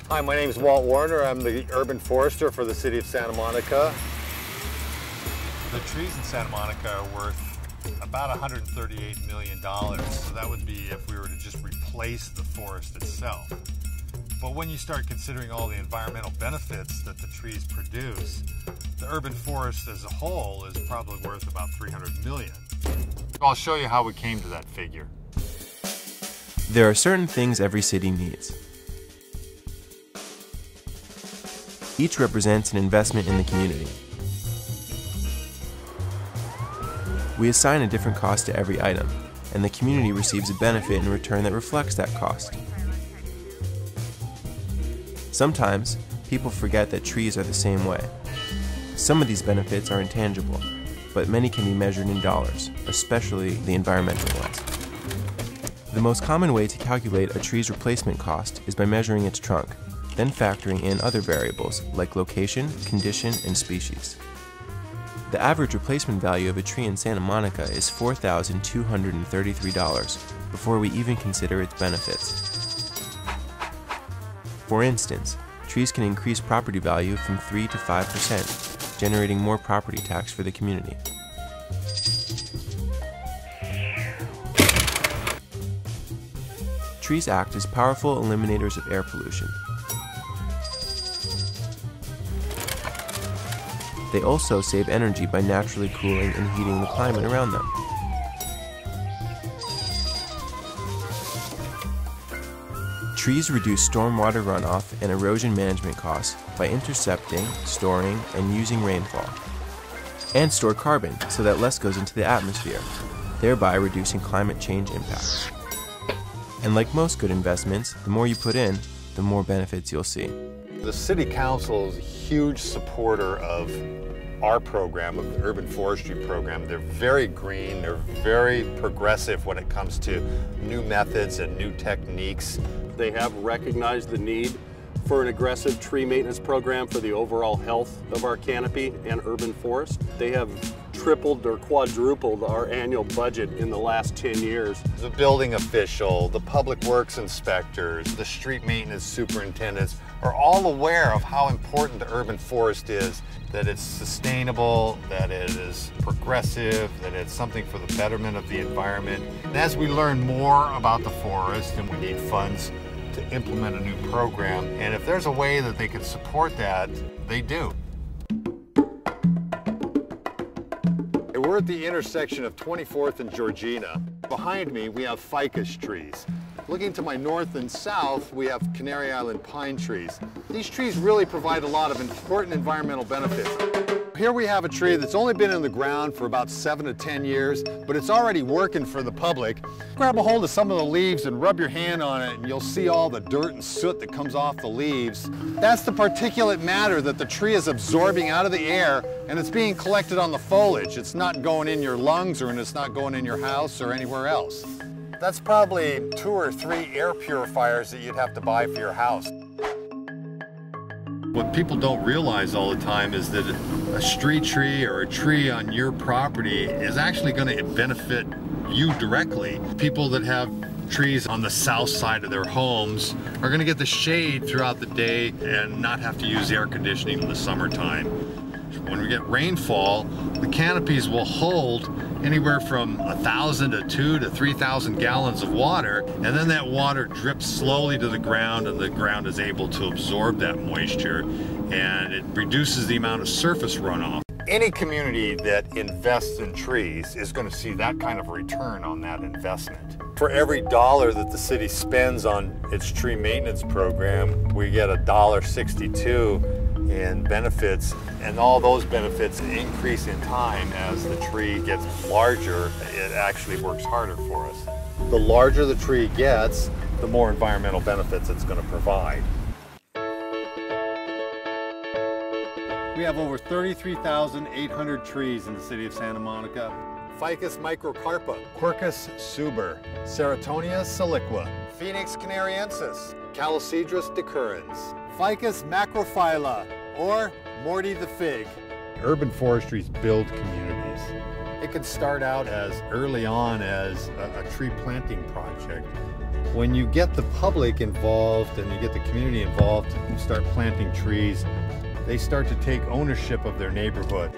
Hi, my name is Walt Warner. I'm the urban forester for the city of Santa Monica. The trees in Santa Monica are worth about $138 million. So that would be if we were to just replace the forest itself. But when you start considering all the environmental benefits that the trees produce, the urban forest as a whole is probably worth about $300 million. I'll show you how we came to that figure. There are certain things every city needs. Each represents an investment in the community. We assign a different cost to every item, and the community receives a benefit in return that reflects that cost. Sometimes, people forget that trees are the same way. Some of these benefits are intangible, but many can be measured in dollars, especially the environmental ones. The most common way to calculate a tree's replacement cost is by measuring its trunk, then factoring in other variables like location, condition, and species. The average replacement value of a tree in Santa Monica is $4,233 before we even consider its benefits. For instance, trees can increase property value from 3 to 5%, generating more property tax for the community. Trees act as powerful eliminators of air pollution. They also save energy by naturally cooling and heating the climate around them. Trees reduce stormwater runoff and erosion management costs by intercepting, storing, and using rainfall, and store carbon so that less goes into the atmosphere, thereby reducing climate change impacts. And like most good investments, the more you put in, the more benefits you'll see. The City Council is a huge supporter of our program, of the urban forestry program. They're very green, they're very progressive when it comes to new methods and new techniques. They have recognized the need for an aggressive tree maintenance program for the overall health of our canopy and urban forest. They have tripled or quadrupled our annual budget in the last 10 years. The building official, the public works inspectors, the street maintenance superintendents are all aware of how important the urban forest is, that it's sustainable, that it is progressive, that it's something for the betterment of the environment. And as we learn more about the forest, and we need funds to implement a new program, and if there's a way that they can support that, they do. We're at the intersection of 24th and Georgina. Behind me, we have ficus trees. Looking to my north and south, we have Canary Island pine trees. These trees really provide a lot of important environmental benefits. Here we have a tree that's only been in the ground for about 7 to 10 years, but it's already working for the public. Grab a hold of some of the leaves and rub your hand on it, and you'll see all the dirt and soot that comes off the leaves. That's the particulate matter that the tree is absorbing out of the air, and it's being collected on the foliage. It's not going in your lungs, or it's not going in your house or anywhere else. That's probably 2 or 3 air purifiers that you'd have to buy for your house. What people don't realize all the time is that a street tree or a tree on your property is actually going to benefit you directly. People that have trees on the south side of their homes are going to get the shade throughout the day and not have to use air conditioning in the summertime. When we get rainfall, the canopies will hold anywhere from 1,000 to 2,000 to 3,000 gallons of water, and then that water drips slowly to the ground, and the ground is able to absorb that moisture, and it reduces the amount of surface runoff. Any community that invests in trees is going to see that kind of return on that investment. For every dollar that the city spends on its tree maintenance program, we get $1.62 in benefits, and all those benefits increase in time as the tree gets larger. It actually works harder for us. The larger the tree gets, the more environmental benefits it's going to provide. We have over 33,800 trees in the city of Santa Monica. Ficus microcarpa, Quercus suber, Ceratonia siliqua, Phoenix canariensis, Calocidrus decurrens, Ficus macrophylla, or Morty the fig. Urban forestries build communities. It could start out as early on as a tree planting project When you get the public involved and you get the community involved, you start planting trees, they start to take ownership of their neighborhood.